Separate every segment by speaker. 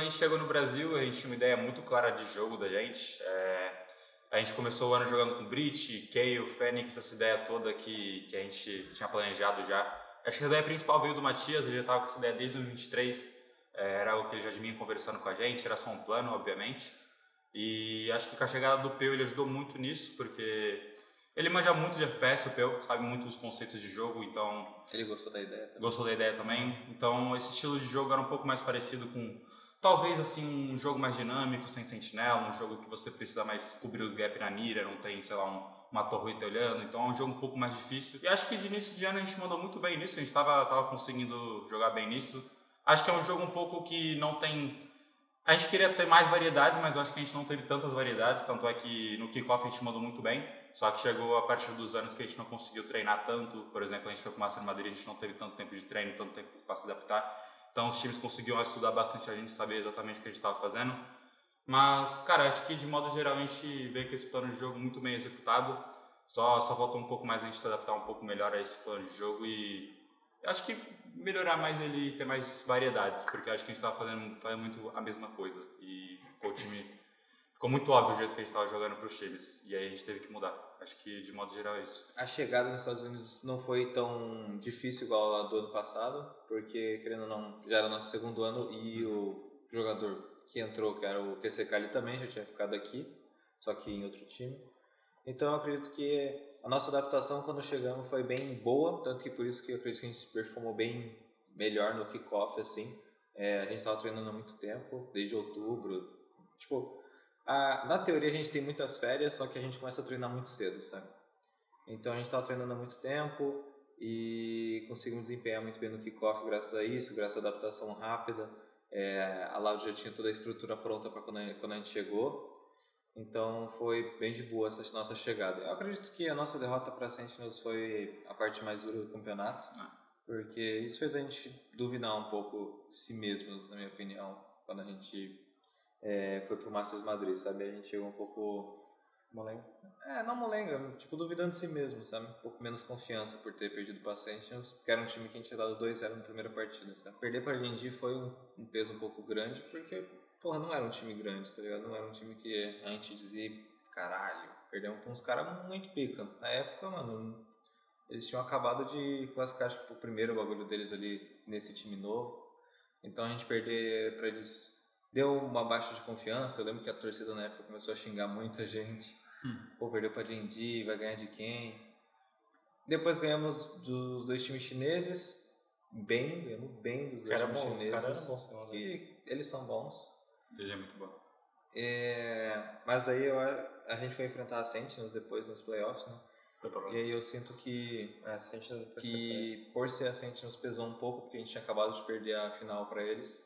Speaker 1: a gente chegou no Brasil, a gente tinha uma ideia muito clara de jogo da gente. A gente começou o ano jogando com Breach, Kayle, Fênix, essa ideia toda que a gente tinha planejado já. Acho que a ideia principal veio do Matias, ele já estava com essa ideia desde 2023. Era algo que ele já vinha conversando com a gente, era só um plano, obviamente. E acho que com a chegada do Peu ele ajudou muito nisso, porque ele manja muito de FPS, o Peu, sabe muito os conceitos de jogo, então...
Speaker 2: Ele gostou da ideia também.
Speaker 1: Gostou da ideia também. Então esse estilo de jogo era um pouco mais parecido com, talvez assim, um jogo mais dinâmico, sem sentinela, um jogo que você precisa mais cobrir o gap na mira, não tem, sei lá, uma torre te olhando, então é um jogo um pouco mais difícil. E acho que de início de ano a gente mandou muito bem nisso, a gente tava conseguindo jogar bem nisso. Acho que é um jogo um pouco que não tem... A gente queria ter mais variedades, mas eu acho que a gente não teve tantas variedades, tanto é que no kickoff a gente mandou muito bem, só que chegou a partir dos anos que a gente não conseguiu treinar tanto. Por exemplo, a gente foi com o Master Madrid, a gente não teve tanto tempo de treino, tanto tempo para se adaptar. Então os times conseguiam estudar bastante a gente, saber exatamente o que a gente estava fazendo. Mas, cara, acho que de modo geral a gente vê que esse plano de jogo muito bem executado. Só falta um pouco mais a gente se adaptar um pouco melhor a esse plano de jogo e acho que melhorar mais ele, ter mais variedades, porque acho que a gente estava fazendo muito a mesma coisa e ficou muito óbvio o jeito que a gente estava jogando para os times e aí a gente teve que mudar. Acho que de modo geral é isso.
Speaker 2: A chegada nos Estados Unidos não foi tão difícil igual a do ano passado, porque querendo ou não, já era nosso segundo ano e o jogador que entrou, que era o QCK, ele também já tinha ficado aqui, só que em outro time. Então eu acredito que a nossa adaptação quando chegamos foi bem boa, tanto que por isso que eu acredito que a gente performou bem melhor no kickoff, assim. A gente estava treinando há muito tempo, desde outubro. Tipo, na teoria a gente tem muitas férias, só que a gente começa a treinar muito cedo, sabe? Então a gente estava treinando há muito tempo e conseguimos desempenhar muito bem no kickoff graças a isso, graças à adaptação rápida. A Loud já tinha toda a estrutura pronta para quando a gente chegou. Então foi bem de boa essa nossa chegada. Eu acredito que a nossa derrota para a Sentinels foi a parte mais dura do campeonato, porque isso fez a gente duvidar um pouco de si mesmos, na minha opinião, quando a gente foi pro Masters Madrid, sabe? A gente chegou um pouco...
Speaker 3: Molenga?
Speaker 2: Não molenga, tipo, duvidando de si mesmo, sabe? Um pouco menos confiança por ter perdido para a Sentinels, porque era um time que a gente tinha dado 2-0 na primeira partida, sabe? Perder para a GNG foi um peso um pouco grande, porque... Porra, não era um time grande, tá ligado? Não era um time que a gente dizia, caralho, perdemos com uns caras muito pica. Na época, mano, eles tinham acabado de classificar, acho que pro primeiro bagulho deles ali nesse time novo. Então a gente perder pra eles deu uma baixa de confiança. Eu lembro que a torcida na época começou a xingar muita gente. Pô, perdeu pra D&D, vai ganhar de quem? Depois ganhamos dos dois times chineses. Ganhamos bem dos dois times chineses.
Speaker 3: Os caras eram bons,
Speaker 2: que eles são bons.
Speaker 1: DG é muito bom.
Speaker 2: Mas daí a gente foi enfrentar a Sentinels depois nos playoffs, né? E aí eu sinto que por ser a Sentinels pesou um pouco, porque a gente tinha acabado de perder a final pra eles.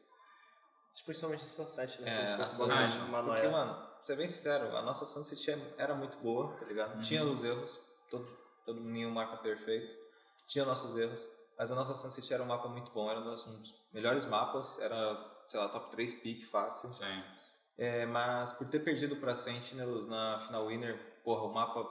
Speaker 3: Principalmente essa Sunset, né?
Speaker 2: Porque, mano, pra ser bem sincero, a nossa Sunset era muito boa, tá ligado? Tinha os erros, todo nenhum mapa perfeito, tinha nossos erros, mas a nossa Sunset era um mapa muito bom, era um dos melhores mapas, era, sei lá, top 3 pick fácil.
Speaker 1: Sim.
Speaker 2: Mas por ter perdido pra Sentinels na final winner, porra, o mapa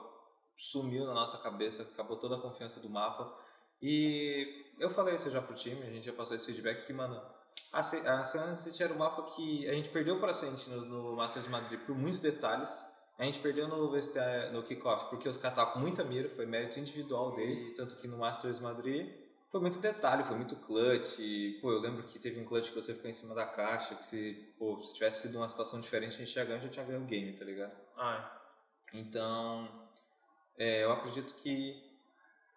Speaker 2: sumiu na nossa cabeça, acabou toda a confiança do mapa. E eu falei isso já pro time, a gente já passou esse feedback que, mano, a Sunset era um mapa que a gente perdeu pra Sentinels no Masters de Madrid por muitos detalhes. A gente perdeu no kickoff porque os caras estavam com muita mira, foi mérito individual deles, tanto que no Masters de Madrid foi muito detalhe, foi muito clutch. Pô, eu lembro que teve um clutch que você ficou em cima da caixa, que se tivesse sido uma situação diferente, a gente já tinha ganho o game, tá ligado? Então, eu acredito que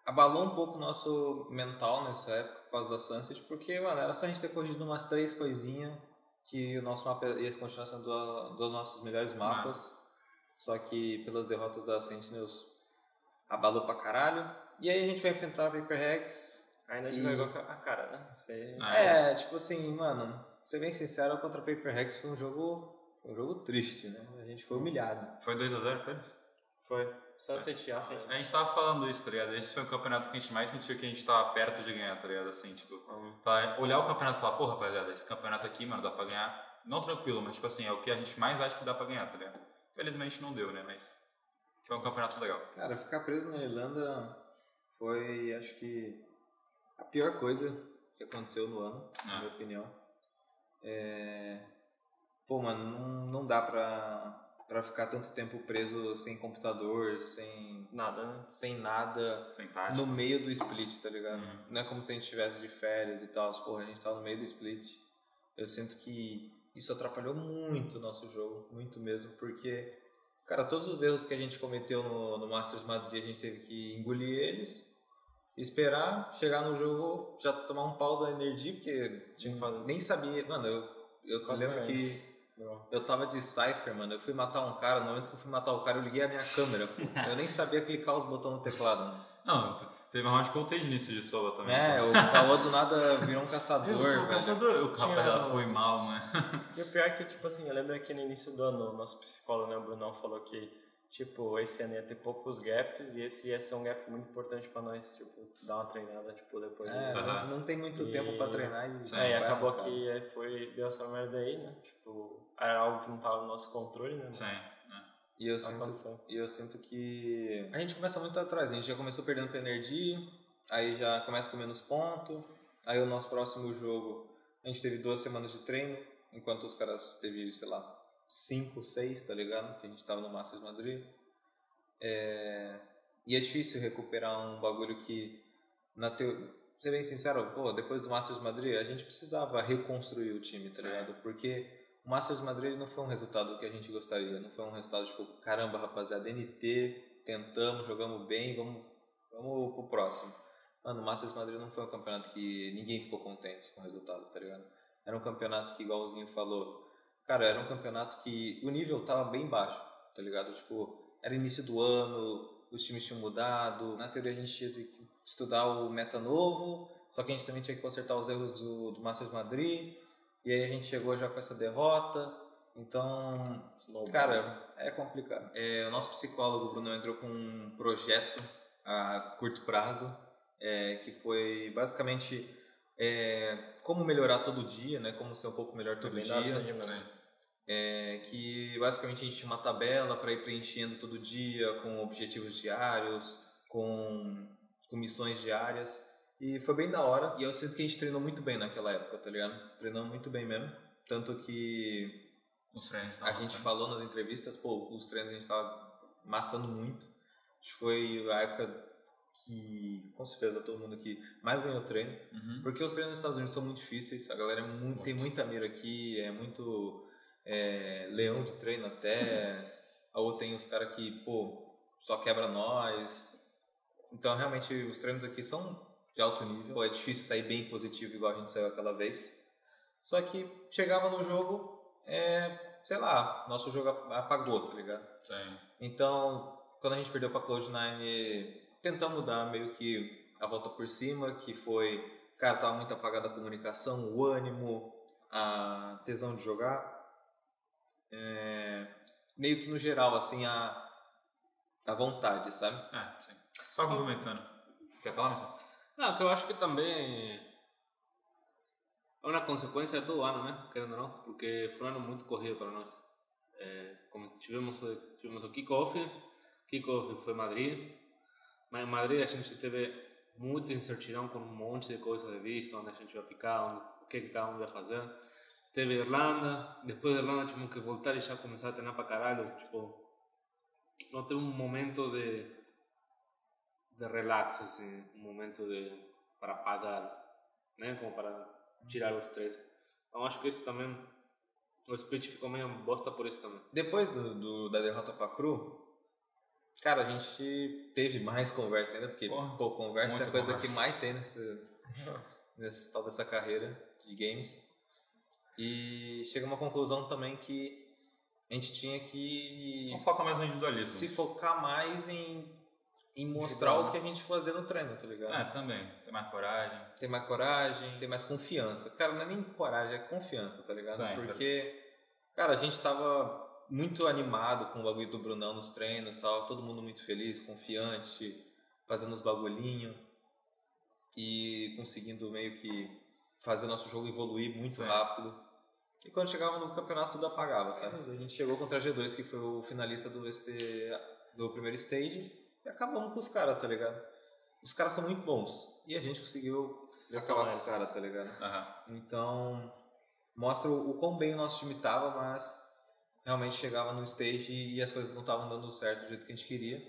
Speaker 2: abalou um pouco o nosso mental nessa época, por causa da Sunset, porque, mano, era só a gente ter corrigido umas 3 coisinhas que o nosso mapa ia continuar sendo dos nossos melhores mapas. Só que pelas derrotas da Sentinels abalou pra caralho. E aí a gente vai enfrentar a Paper Rex.
Speaker 3: Ainda jogou a cara, né?
Speaker 2: Tipo assim, mano, pra ser bem sincero, contra a Paper Rex foi um jogo triste, né? A gente foi humilhado.
Speaker 1: Foi 2-0 pra eles?
Speaker 3: Foi. Sunset e Ascent.
Speaker 1: A gente tava falando isso, tá ligado? Esse foi o campeonato que a gente mais sentiu que a gente tava perto de ganhar, tá ligado? Assim, tipo, pra olhar o campeonato e falar, pô, rapaziada, esse campeonato aqui, mano, dá pra ganhar. Não tranquilo, mas tipo assim, é o que a gente mais acha que dá pra ganhar, tá ligado? Felizmente não deu, né? Mas foi um campeonato legal.
Speaker 2: Cara, ficar preso na Irlanda foi, acho que, a pior coisa que aconteceu no ano, na minha opinião. pô, mano, não dá pra ficar tanto tempo preso sem computador, sem
Speaker 3: nada, né?
Speaker 2: Sem nada,
Speaker 1: sem tática,
Speaker 2: no meio do split, tá ligado? Não é como se a gente estivesse de férias e tal, porra, a gente tá no meio do split. Eu sinto que isso atrapalhou muito o nosso jogo, muito mesmo, porque, cara, todos os erros que a gente cometeu no Masters Madrid, a gente teve que engolir eles, esperar, chegar no jogo, já tomar um pau da energia, porque nem sabia, mano, eu lembro que eu tava de Cypher, mano, eu fui matar um cara, no momento que eu fui matar o cara, eu liguei a minha câmera, pô. Eu nem sabia clicar os botões no teclado, mano.
Speaker 1: Não, teve uma round que eu voltei de início de solo também.
Speaker 2: O Caô do nada virou um caçador.
Speaker 1: Eu sou o caçador. O capa dela foi mal, mano.
Speaker 3: E o pior é que, tipo assim, eu lembro que no início do ano, o nosso psicólogo, né, o Brunão, falou que, tipo, esse ano ia ter poucos gaps e esse ia ser um gap muito importante pra nós, tipo, dar uma treinada, tipo, depois.
Speaker 2: Não tem muito tempo pra treinar
Speaker 3: e acabou que deu essa merda aí, né? Tipo, era algo que não tava no nosso controle, né?
Speaker 1: Sim.
Speaker 2: E eu sinto que a gente começa muito atrás, a gente já começou perdendo pra energia, aí já começa com menos ponto, aí o nosso próximo jogo, a gente teve 2 semanas de treino, enquanto os caras teve, sei lá, 5, 6, tá ligado? Que a gente tava no Masters Madrid. E é difícil recuperar um bagulho que, ser bem sincero, pô, depois do Masters Madrid, a gente precisava reconstruir o time, tá ligado? Porque o Masters Madrid não foi um resultado que a gente gostaria, não foi um resultado tipo, caramba, rapaziada, NT, tentamos, jogamos bem, vamos pro próximo. Mano, o Masters Madrid não foi um campeonato que ninguém ficou contente com o resultado, tá ligado? Era um campeonato que, igualzinho falou, cara, era um campeonato que o nível tava bem baixo, tá ligado? Tipo, era início do ano, os times tinham mudado, na teoria a gente tinha que estudar o meta novo, só que a gente também tinha que consertar os erros do Masters Madrid. E aí a gente chegou já com essa derrota, então, cara, é complicado. O nosso psicólogo, o Bruno, entrou com um projeto a curto prazo, que foi basicamente como melhorar todo dia, né? Como ser um pouco melhor todo dia. Que basicamente a gente tinha uma tabela para ir preenchendo todo dia, com objetivos diários, com missões diárias. E foi bem da hora. E eu sinto que a gente treinou muito bem naquela época, tá ligado? Treinamos muito bem mesmo. Tanto que a gente falou nas entrevistas, pô, os treinos a gente tava maçando muito. Acho que foi a época que, com certeza, todo mundo aqui mais ganhou treino. Porque os treinos nos Estados Unidos são muito difíceis. A galera tem muita mira aqui, é muito leão de treino até. Ou tem os caras que, pô, só quebra nós. Então, realmente, os treinos aqui são de alto nível, é difícil sair bem positivo igual a gente saiu aquela vez. Só que chegava no jogo, sei lá, nosso jogo apagou, tá ligado?
Speaker 1: Sim.
Speaker 2: Então, quando a gente perdeu pra Cloud9, tentamos dar meio que a volta por cima, que foi, cara, tava muito apagada a comunicação, o ânimo, a tesão de jogar. Meio que no geral, assim, a vontade, sabe?
Speaker 1: Sim. Só complementando. Quer falar, Matheus?
Speaker 4: Não, que eu acho que também é uma consequência de todo o ano, né? Querendo ou não, porque foi um ano muito corrido para nós. Como tivemos o kickoff foi Madrid, mas em Madrid a gente teve muita incertidão com um monte de coisas de vista, onde a gente vai ficar, o que cada um vai fazer. Teve Irlanda, depois de Irlanda tivemos que voltar e já começar a treinar para caralho, tipo, não teve um momento de relax, assim, um momento para apagar, né, como para tirar o estresse. Então acho que isso também, o split ficou meio bosta por isso também.
Speaker 2: Depois da derrota pra Cru, cara, a gente teve mais conversa ainda, porque conversa é a coisa que mais tem nesse tal dessa carreira de games. E chega a uma conclusão também que a gente tinha que...
Speaker 1: Vamos focar mais no individualismo.
Speaker 2: Se focar mais em mostrar o que a gente fazia no treino, tá ligado?
Speaker 1: Também. Ter mais coragem.
Speaker 2: Ter mais confiança. Cara, não é nem coragem, é confiança, tá ligado?
Speaker 1: Sim,
Speaker 2: porque, cara, a gente tava muito animado com o bagulho do Brunão nos treinos, tava todo mundo muito feliz, confiante, fazendo os bagulhinhos e conseguindo meio que fazer nosso jogo evoluir muito rápido. E quando chegava no campeonato tudo apagava, sabe? A gente chegou contra a G2, que foi o finalista do primeiro stage, e acabamos com os caras, tá ligado? Os caras são muito bons. E a gente conseguiu acabar com os caras, tá ligado? Então, mostra o quão bem o nosso time tava, mas realmente chegava no stage e as coisas não estavam dando certo do jeito que a gente queria.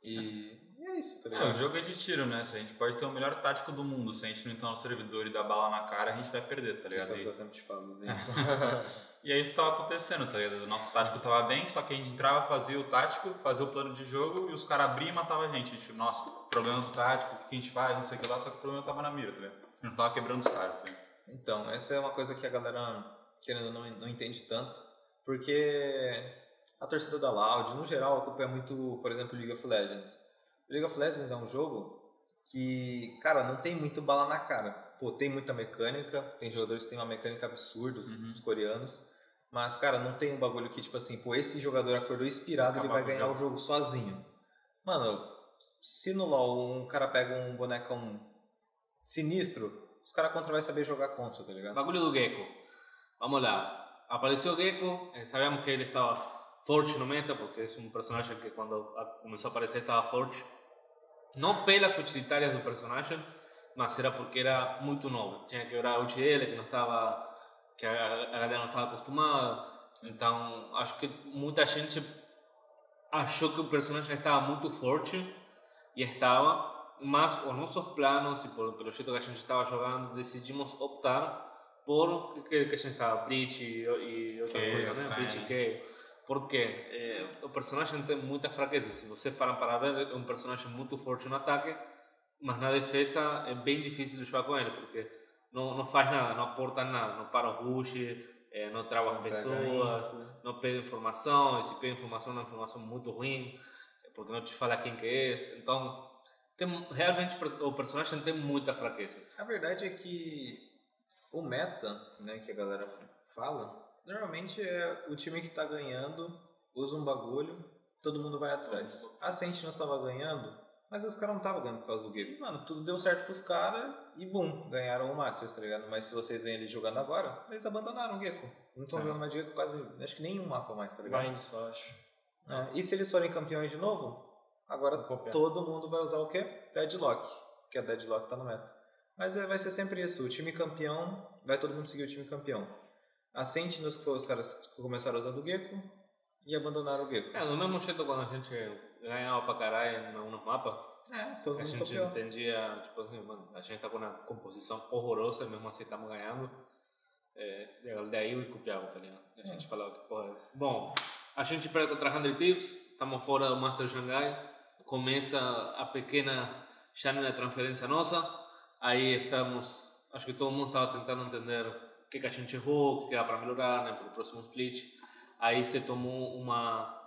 Speaker 2: E é isso, tá ligado?
Speaker 1: O jogo é de tiro, né? Se a gente pode ter o melhor tático do mundo, se a gente não entrar no servidor e dar bala na cara, a gente vai perder, tá ligado?
Speaker 2: Isso é o que eu sempre te falo, assim.
Speaker 1: E é isso que tava acontecendo, tá ligado? O nosso tático tava bem, só que a gente entrava, fazia o tático, fazia o plano de jogo e os caras abriam e matavam a gente. A gente, nossa, problema do tático, o que a gente faz, não sei o que lá, só que o problema tava na mira, tá ligado? A gente não tava quebrando os caras, tá ligado?
Speaker 2: Então, essa é uma coisa que a galera, querendo ou não entende tanto, porque a torcida da Loud, no geral, a culpa é muito, por exemplo, League of Legends. League of Legends é um jogo que, cara, não tem muito bala na cara. Pô, tem muita mecânica, tem jogadores que têm uma mecânica absurda, os coreanos, mas, cara, não tem um bagulho que, tipo assim, pô, esse jogador acordou inspirado, ele vai ganhar o jogo sozinho. Mano, se no LoL um cara pega um bonecão sinistro, os caras contra vai saber jogar contra, tá ligado?
Speaker 4: Bagulho do Gecko. Vamos lá. Apareció Gecko, sabíamos que ele estaba forte no meta, porque es un personaje que cuando comenzó a aparecer estaba forte. No pelas utilitarias do personaje, mas era porque era muito novo. Tinha que quebrar a ult dele, que a galera não estava acostumada. Então, acho que muita gente achou que o personagem estava muito forte, e estava, mas os nossos planos e pelo jeito que a gente estava jogando, decidimos optar por que a gente estava Breach e outra coisa, né? Breach e Kayle. Porque o personagem tem muitas fraquezas. Se vocês param para ver, é um personagem muito forte no ataque, mas na defesa é bem difícil de jogar com ele, porque não faz nada, não aporta nada, não para o rush, não trava as pessoas, não pega informação, e se pega informação, é uma informação muito ruim, porque não te fala quem que é. Então, realmente o personagem tem muitas fraquezas.
Speaker 2: A verdade é que o meta, né, que a galera fala, normalmente é o time que tá ganhando, usa um bagulho, todo mundo vai atrás. A Sentinels estava ganhando, mas os caras não estavam ganhando por causa do game. Mano, tudo deu certo pros caras e bum, ganharam o Masters, tá ligado? Mas se vocês veem ele jogando agora, eles abandonaram o Gecko. Não estão jogando mais Gecko quase, acho que nenhum mapa mais, tá ligado?
Speaker 3: Bind só, acho.
Speaker 2: E se eles forem campeões de novo, agora todo mundo vai usar o quê? Deadlock, porque a Deadlock tá no meta. Mas vai ser sempre isso, o time campeão, vai todo mundo seguir o time campeão. A Sentinels, que foram os caras que começaram usando o Gecko e abandonaram o Gecko.
Speaker 4: Do mesmo jeito quando a gente ganhava pra caralho nos mapas,
Speaker 2: todo
Speaker 4: a
Speaker 2: mundo
Speaker 4: gente
Speaker 2: campeão.
Speaker 4: entendia, tipo assim, mano, a gente tá com uma composição horrorosa e mesmo assim estamos ganhando. Daí eu copiava, tá ligado? A gente falava que porra é essa. Bom, a gente perde contra 100 Thieves, estamos fora do Master Shanghai, começa a pequena janela de transferência nossa, aí estamos, acho que todo mundo estava tentando entender o que a gente errou, o que dá para melhorar, né, para o próximo split. Aí se tomou uma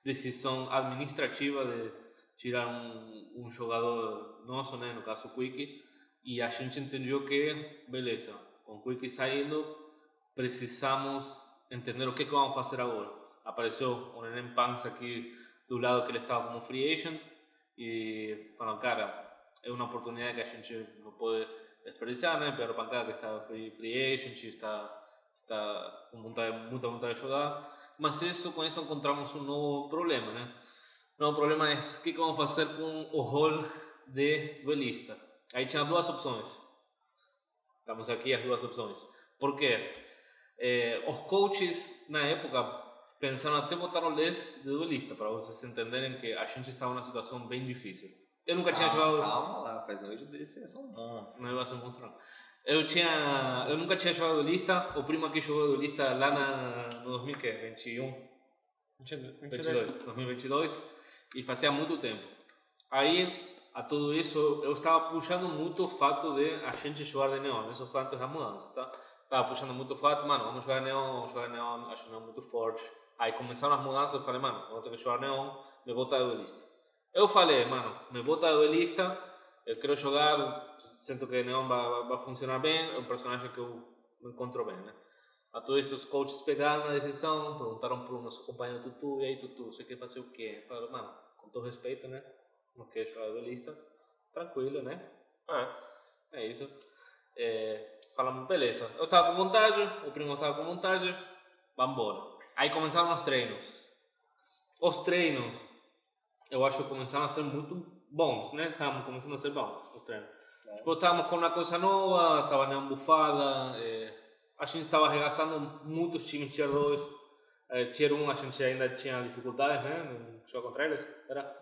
Speaker 4: decisão administrativa de tirar um jogador nosso, né, no caso o Quick, e a gente entendeu que, beleza, com o Quick saindo, precisamos entender o que vamos fazer agora. Apareceu o Nenem Punks aqui do lado que ele estava como free agent, e falaram, cara, é uma oportunidade que a gente não pode desperdiciar, né? Pedro Pancada que está free agent, está com muita vontade de jogar, mas com isso encontramos um novo problema, né? O novo problema é o que vamos fazer com o rol de duelista. Aí tinha duas opções. Estamos aqui as duas opções. Por quê? Os coaches na época pensaram até botar o Les de duelista, para vocês entenderem que a gente estava numa situação bem difícil. Eu nunca tinha jogado...
Speaker 2: Calma lá, faz hoje desse é um monstro.
Speaker 4: Não ia ser um monstro, não. Eu nunca tinha jogado duelista. O primo aqui jogou duelista lá no 2021? 2022. E fazia muito tempo. Aí, a tudo isso, eu estava puxando muito o fato de a gente jogar de neon. Isso foi antes da mudança, tá? Estava puxando muito o fato, mano, vamos jogar neon, acho neon muito forte. Aí começaram as mudanças, eu falei, mano, vamos ter que jogar neon, me botar duelista. Eu falei, mano, me bota duelista, eu quero jogar, sinto que neon vai funcionar bem, é um personagem que eu me encontro bem, né? A todos esses coaches pegaram a decisão, perguntaram para o nosso companheiro Tutu, e aí Tutu, você quer fazer o quê? Eu falei, mano, com todo respeito, né? Não quer jogar duelista, tranquilo, né? É isso. Falamos, beleza. Eu estava com vontade, o primo estava com vontade, vamos embora. Aí começaram os treinos. Os treinos, eu acho que começaram a ser muito bons, né? Estavam começando a ser bons os treinos. Tipo, estávamos com uma coisa nova, estava neon bufada, a gente estava arregaçando muitos times Tier 2, Tier 1 a gente ainda tinha dificuldades, né? No jogo contra eles, era?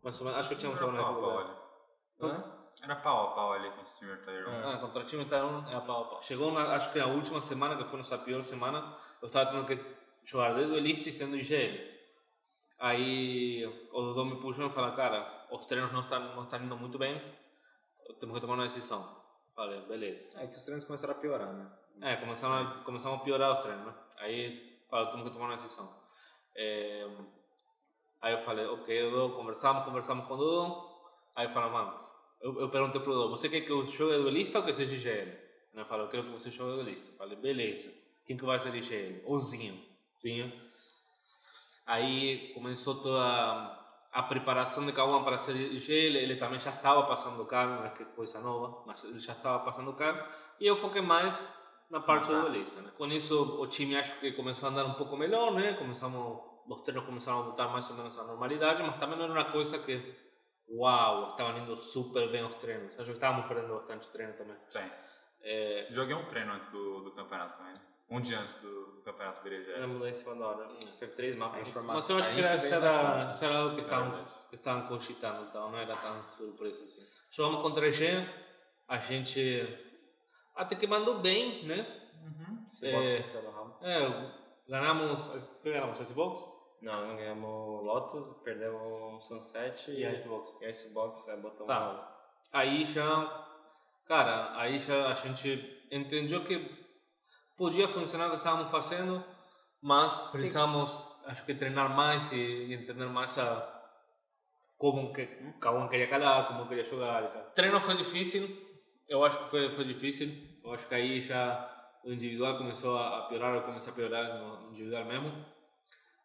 Speaker 4: Mais ou menos, acho que tínhamos alguma dificuldade.
Speaker 1: Era pau a pau ali com o Steamer Tier 1.
Speaker 4: Contra o time Tier 1 era pau a pau. Chegou, acho que a última semana, que foi nossa pior semana, eu estava tendo que jogar de duelista e sendo IGL. Aí o Dodô me puxou e falou, cara, os treinos não estão indo muito bem, temos que tomar uma decisão. Falei, beleza.
Speaker 2: É que os treinos começaram a piorar, né?
Speaker 4: Começamos a piorar os treinos, né? Aí, falei, temos que tomar uma decisão. Aí eu falei, ok, Dodô, conversamos com o Dodô. Aí eu falei, mano, eu perguntei pro Dodô, você quer que eu jogue duelista ou que seja IGL? Ele falou, eu quero que você jogue duelista. Eu falei, beleza. Quem que vai ser IGL? O Zinho. Aí começou toda a preparação de Cauã para ser IGL, ele também já estava passando o cargo, não é que coisa nova, mas ele já estava passando o cargo, e eu foquei mais na parte do duelista, né? Com isso o time acho que começou a andar um pouco melhor, né? Os treinos começaram a voltar mais ou menos à normalidade, mas também não era uma coisa que, uau, estavam indo super bem os treinos, acho que estávamos perdendo bastante treino também.
Speaker 1: Sim. Joguei um treino antes do campeonato também, um dia antes do campeonato Berejé.
Speaker 3: Eu mudei em cima da hora. Teve 3 mapas.
Speaker 4: Mas eu acho que era algo que estavam cogitando, então não era tão surpresa assim. Jogamos contra a EG, a gente até que mandou bem, né? Ganhamos. O que ganhamos? Icebox?
Speaker 3: Não ganhamos Lotus, perdemos Sunset
Speaker 4: e Icebox.
Speaker 3: E Icebox, botamos.
Speaker 4: Tá. Aí já a gente entendeu que podia funcionar o que estávamos fazendo, mas precisamos, acho que treinar mais e entender mais como que cada um queria calar, como queria jogar e tal. O treino foi difícil, eu acho que foi difícil, eu acho que aí já o individual começou a piorar, eu comecei a piorar no individual mesmo.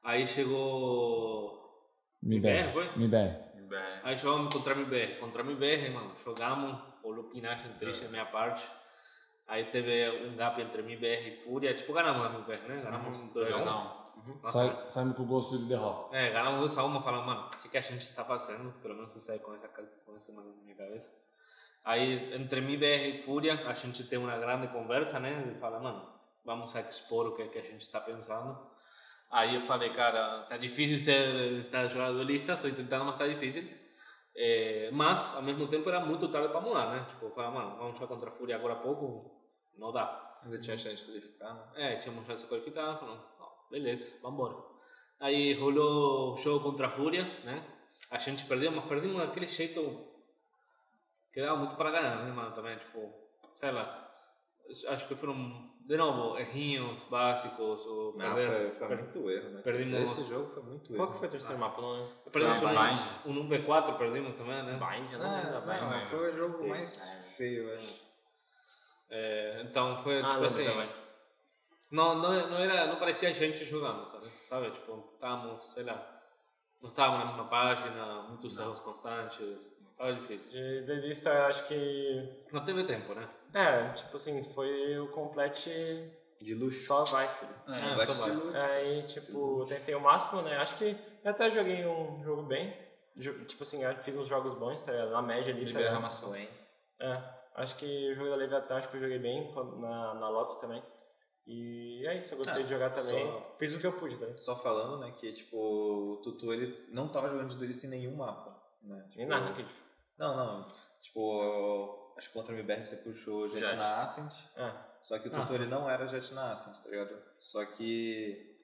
Speaker 4: Aí chegou MIBR, foi?
Speaker 5: MIBR.
Speaker 4: Aí jogamos contra MIBR, mano, jogamos, o Lupinagem triste da minha parte. Aí teve um gap entre MIBR e Fúria, tipo, ganhamos a MIBR, né? Ganamos 2-1.
Speaker 5: Saímos com o gosto de derrota.
Speaker 4: Ganhamos 2-1, falando, mano, o que a gente está fazendo? Pelo menos eu saí com essa na minha cabeça. Aí, entre MIBR e Fúria, a gente tem uma grande conversa, né? E fala, mano, vamos expor o que a gente está pensando. Aí eu falei, cara, tá difícil estar jogando duelista, estou tentando, mas tá difícil. Mas, ao mesmo tempo, era muito tarde para mudar, né? Tipo, eu falei, mano, vamos jogar contra a Fúria agora há pouco, não dá.
Speaker 2: Ainda tinha chance de qualificar, né?
Speaker 4: Tínhamos chance de qualificar, falamos, beleza, vamos embora. Aí rolou o jogo contra a Fúria, né? A gente perdeu, mas perdemos daquele jeito que dava muito para ganhar, né, mano? Também, tipo, sei lá. Acho que foram, de novo, errinhos básicos.
Speaker 2: Foi muito erro, né?
Speaker 4: Perdimos.
Speaker 2: Esse jogo foi muito erro.
Speaker 3: Qual que foi o terceiro mapa? Não lembro.
Speaker 4: Perdemos um V4, perdimos também, né?
Speaker 3: Bind, eu não lembro da Bind.
Speaker 2: Não, foi o jogo mais feio, eu acho.
Speaker 4: Então foi, tipo assim... Não parecia gente jogando, sabe? Tipo, estávamos, sei lá, não estávamos na mesma página, muitos erros constantes, estava difícil.
Speaker 3: De duelista, acho que...
Speaker 4: Não teve tempo, né?
Speaker 3: Tipo assim, foi o complete
Speaker 2: de luxo.
Speaker 3: Só vai, filho.
Speaker 4: Só vai.
Speaker 3: Aí, tipo, tentei o máximo, né? Acho que eu até joguei um jogo bem. Tipo assim, eu fiz uns jogos bons, tá ligado? Na média ali.
Speaker 2: Liberar Ramação.
Speaker 3: Acho que o jogo da Leviathan, acho que eu joguei bem na Lotus também. E é isso, eu gostei de jogar também. Fiz o que eu pude também.
Speaker 2: Só falando, né, que tipo, o Tutu ele não tava jogando de duelista em nenhum mapa, né?
Speaker 3: Nem na Ranked.
Speaker 2: Não. Tipo, acho que contra o MBR você puxou Jet na Ascent. Só que o Tutu ele não era Jet na Ascent, tá ligado? Só que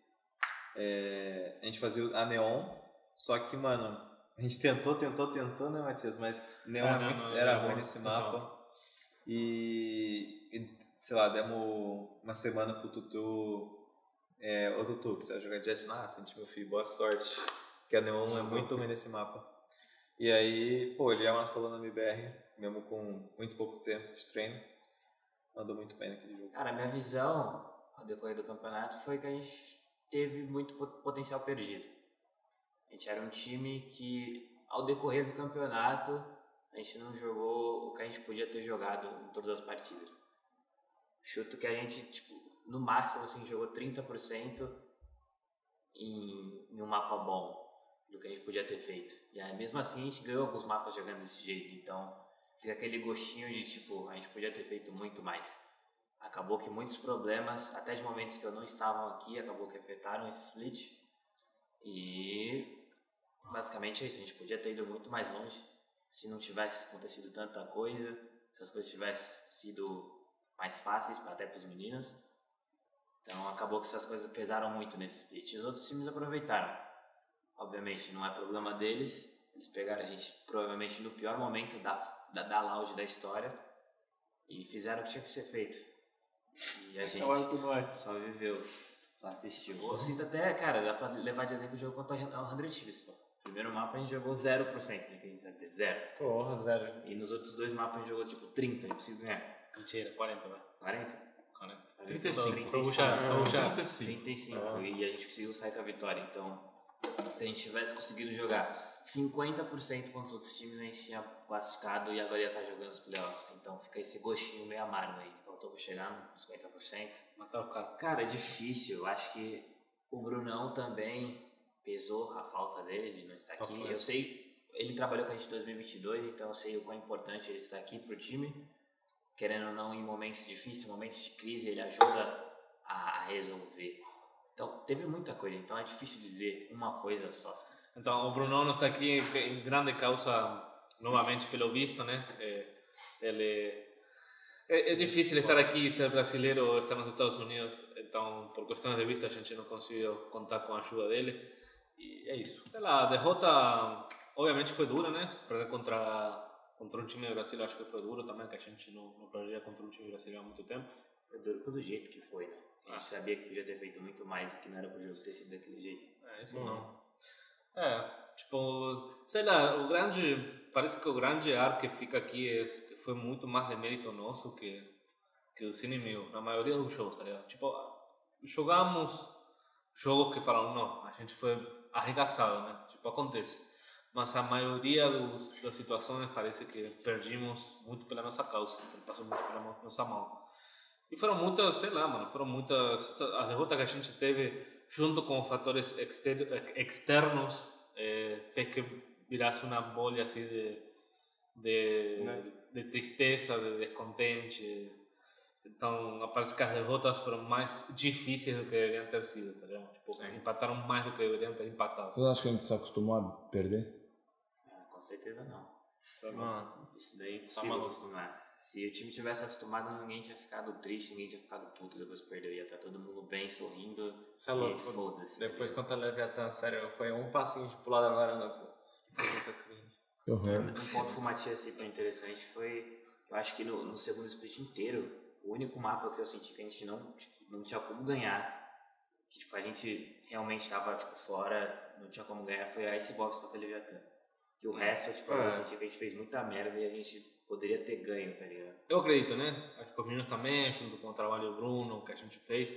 Speaker 2: a gente fazia a Neon, só que, mano, a gente tentou, né, Matias? Mas Neon era ruim nesse mapa. E sei lá, demos uma semana pro Tutu. Ô Tutu, precisa jogar Jet na Ascent, meu filho, boa sorte. Porque a Neon é muito ruim nesse mapa. E aí, pô, ele amassou lá na MBR, mesmo com muito pouco tempo de treino. Andou muito bem naquele jogo.
Speaker 6: Cara, minha visão ao decorrer do campeonato foi que a gente teve muito potencial perdido. A gente era um time que, ao decorrer do campeonato, a gente não jogou o que a gente podia ter jogado em todas as partidas. Chuto que a gente, tipo, no máximo, assim, jogou 30% em um mapa bom do que a gente podia ter feito. E aí, mesmo assim, a gente ganhou alguns mapas jogando desse jeito. Então, fica aquele gostinho de, tipo, a gente podia ter feito muito mais. acabou que muitos problemas, até de momentos que eu não estava aqui, acabou que afetaram esse split. E basicamente é isso, a gente podia ter ido muito mais longe se não tivesse acontecido tanta coisa, se as coisas tivessem sido mais fáceis até para os meninos. Então acabou que essas coisas pesaram muito nesse split. Os outros times aproveitaram. Obviamente não é problema deles, eles pegaram a gente provavelmente no pior momento da lounge da história e fizeram o que tinha que ser feito. E a gente só viveu, só assistiu. Eu sinto até, cara, dá pra levar de exemplo o jogo contra o 100 Chiefs, pô. Primeiro mapa a gente jogou 0%, né, que a gente sabe ter 0.
Speaker 3: Porra, 0.
Speaker 6: E nos outros 2 mapas a gente jogou tipo 30, a gente conseguiu ganhar.
Speaker 4: Mentira, 40, vai.
Speaker 6: 40?
Speaker 4: 40.
Speaker 1: 35.
Speaker 4: Só puxar.
Speaker 6: 35. E a gente conseguiu sair com a vitória. Então, se a gente tivesse conseguido jogar 50% contra os outros times, a gente tinha classificado e agora ia estar jogando os playoffs. Então fica esse gostinho meio amargo aí. Faltou pra chegar nos 50%.
Speaker 4: Matar o cara.
Speaker 6: Cara, é difícil. Eu acho que o Brunão também pesou a falta dele de não estar aqui. Eu sei, ele trabalhou com a gente em 2022, então eu sei o quão importante ele estar aqui pro time. Querendo ou não, em momentos difíceis, momentos de crise, ele ajuda a resolver. Então, teve muita coisa. Então, é difícil dizer uma coisa só.
Speaker 4: Então, o Bruno não está aqui em grande causa, novamente, pelo visto, né? É difícil estar aqui, ser brasileiro ou estar nos Estados Unidos. Então, por questões de vista, a gente não conseguiu contar com a ajuda dele. E é isso. A derrota, obviamente, foi dura, né? Perder contra um time do Brasil, acho que foi duro também, que a gente não perdia contra um time brasileiro há muito tempo.
Speaker 6: Foi duro pelo jeito que foi, né? A gente sabia que podia ter feito muito mais e que não era pro jogo ter sido daquele jeito.
Speaker 4: Isso não. Tipo, sei lá, parece que o grande ar que fica aqui foi muito mais de mérito nosso que os inimigos, na maioria dos jogos, tá ligado? Tipo, jogamos jogos que falaram, não, a gente foi arregaçado, né? Tipo, acontece. Mas a maioria das situações parece que perdimos muito pela nossa causa, passou muito pela nossa mão. E foram muitas, sei lá, mano, a derrota que a gente teve junto com fatores externos fez que virasse uma bolha assim de tristeza, de descontente. Então, parece que as derrotas foram mais difíceis do que deveriam ter sido, tá ligado? Tipo, empataram mais do que deveriam ter empatado.
Speaker 5: Vocês acham que a gente se acostumou a perder?
Speaker 6: Com certeza não.
Speaker 3: Mano,
Speaker 6: isso daí é impossível acostumar. Se o time tivesse acostumado, ninguém tinha ficado triste, ninguém tinha ficado puto depois que perdeu. Ia estar todo mundo bem, sorrindo.
Speaker 3: Você é louco.
Speaker 6: Foda-se.
Speaker 3: Depois, quando a Leviatã, sério, foi um passinho de pular da varanda, pô.
Speaker 5: Que horror.
Speaker 6: Um ponto que o Matias citou interessante foi, eu acho que no segundo split inteiro, o único mapa que eu senti que a gente não tinha como ganhar, que tipo, a gente realmente estava tipo, fora, não tinha como ganhar, foi a Icebox contra a Leviatã. Que o resto, tipo, eu senti que a gente fez muita merda e a gente poderia ter ganho, tá ligado?
Speaker 4: Eu acredito, né? Acho que os meninos também, junto com o trabalho do Bruno, que a gente fez.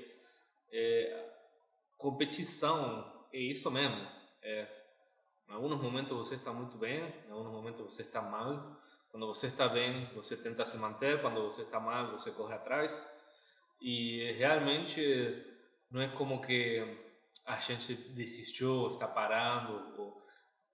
Speaker 4: Competição é isso mesmo. Em alguns momentos você está muito bem, em alguns momentos você está mal. Quando você está bem, você tenta se manter. Quando você está mal, você corre atrás. E realmente não é como que a gente desistiu, está parando.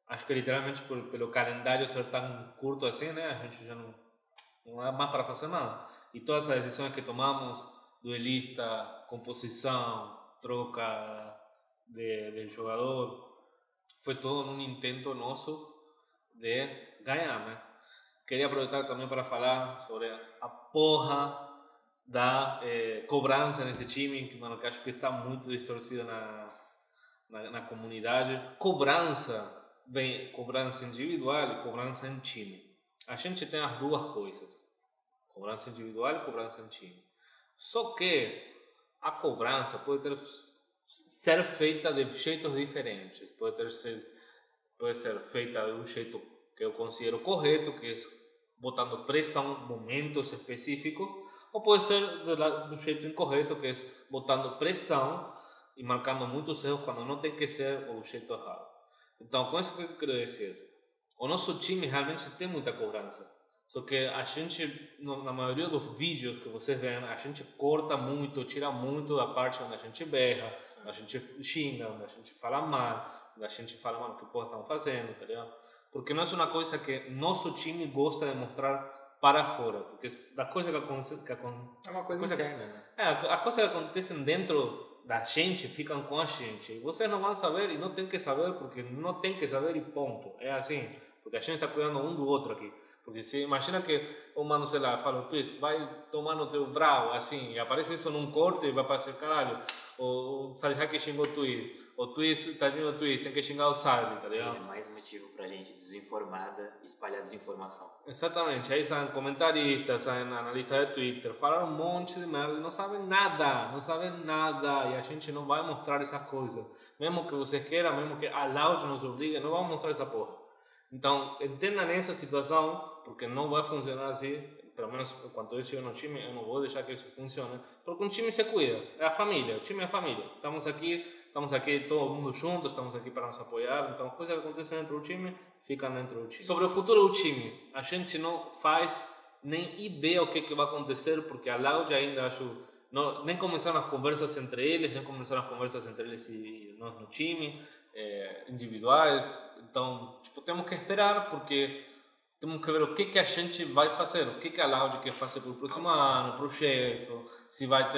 Speaker 4: Acho que literalmente pelo calendário ser tão curto assim, né? A gente já não há mais para fazer nada. E todas as decisões que tomamos, duelista, composição, troca de jogador, foi todo num intento nosso de ganhar, né? Queria aproveitar também para falar sobre a porra da cobrança nesse time, que, mano, que acho que está muito distorcida na comunidade. Cobrança individual e cobrança em time. A gente tem as duas coisas, cobrança individual e cobrança em time. Só que a cobrança pode ser feita de jeitos diferentes. Pode ser feita de um jeito que eu considero correto, que é botando pressão em momentos específicos, ou pode ser do jeito incorreto, que é botando pressão e marcando muitos erros quando não tem que ser o jeito errado. Então, com isso que eu quero dizer, o nosso time realmente tem muita cobrança, só que a gente, na maioria dos vídeos que vocês veem, a gente corta muito, tira muito da parte onde a gente berra, onde a gente xinga, onde a gente fala mal, onde a gente fala, mano, o que porra estão fazendo, tá ligado? Porque não é uma coisa que nosso time gosta de mostrar para fora, porque da coisa que acontece,
Speaker 2: É uma coisa interna, né?
Speaker 4: as coisas que acontecem dentro da gente ficam com a gente. E vocês não vão saber e não tem que saber porque não tem que saber e ponto. É assim, porque a gente está cuidando um do outro aqui. Porque se imagina que o mano, sei lá, fala, Twist, vai tomar no teu bravo, assim, e aparece isso num corte e vai parecer, caralho, o Sarjak xingou o Twist, o Twist, tadinho do Twist, tem que xingar o Sarj, tá ligado?
Speaker 6: É mais motivo pra gente desinformada espalhar desinformação.
Speaker 4: Exatamente, aí saem comentaristas, saem analistas de Twitter, falam um monte de merda e não sabem nada, e a gente não vai mostrar essa coisa. Mesmo que vocês queiram, mesmo que a Loud nos obrigue, não vamos mostrar essa porra. Então, entendam essa situação, porque não vai funcionar assim, pelo menos enquanto eu estiver no time, eu não vou deixar que isso funcione, porque um time se cuida, é a família, o time é a família. Estamos aqui todo mundo junto, estamos aqui para nos apoiar, então coisas que acontecem dentro do time, ficam dentro do time. Sobre o futuro do time, a gente não faz nem ideia o que vai acontecer, porque a Loud ainda acho, nem começaram as conversas entre eles, nem começaram as conversas entre eles e nós no time, individuais, então tipo, temos que esperar, porque temos que ver o que a gente vai fazer, o que a Loud quer fazer para o próximo ano, projeto, se vai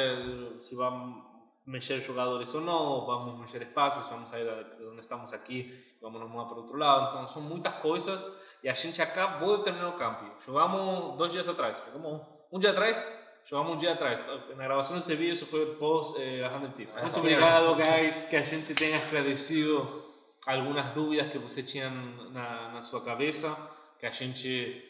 Speaker 4: mexer jogadores ou não, vamos mexer espaços, vamos sair de onde estamos aqui, vamos nos mudar para outro lado, então são muitas coisas e a gente acabou de terminar o campo, jogamos 2 dias atrás, jogamos um dia atrás, na gravação desse vídeo isso foi pós a 100 Tips. Muito obrigado, guys, que a gente tenha esclarecido algumas dúvidas que você tinha na sua cabeça, que a gente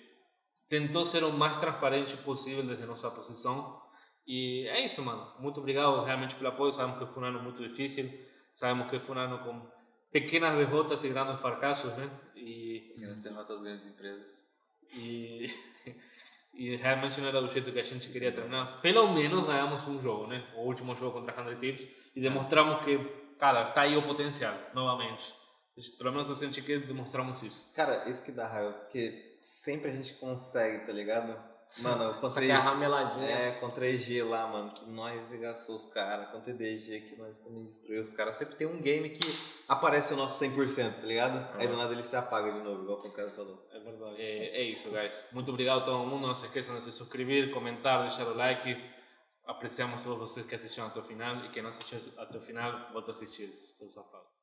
Speaker 4: tentou ser o mais transparente possível desde nossa posição. E é isso, mano. Muito obrigado realmente pelo apoio. Sabemos que foi um ano muito difícil. Sabemos que foi um ano com pequenas derrotas e grandes fracassos, né?
Speaker 2: E nós temos as grandes empresas.
Speaker 4: E realmente não era do jeito que a gente queria terminar. Pelo menos ganhamos um jogo, né? O último jogo contra a 100 Tips. E demonstramos que, cara, está aí o potencial, novamente. Pelo menos eu senti que demonstramos isso.
Speaker 2: Cara, isso que dá raiva, porque sempre a gente consegue, tá ligado? Mano, contra
Speaker 3: Só que a rameladinha.
Speaker 2: Contra a EG lá, mano, que nós regaçou os caras. Contra a EDG, que nós também destruiu os caras. Sempre tem um game que aparece o nosso 100%, tá ligado? Aí do nada ele se apaga de novo, igual o cara falou.
Speaker 4: É verdade. É isso, guys. Muito obrigado a todo mundo. Não se esqueçam de se inscrever, comentar, deixar o like. Apreciamos todos vocês que assistiram até o final. E quem não assistiu até o final, volta a assistir, seu safado.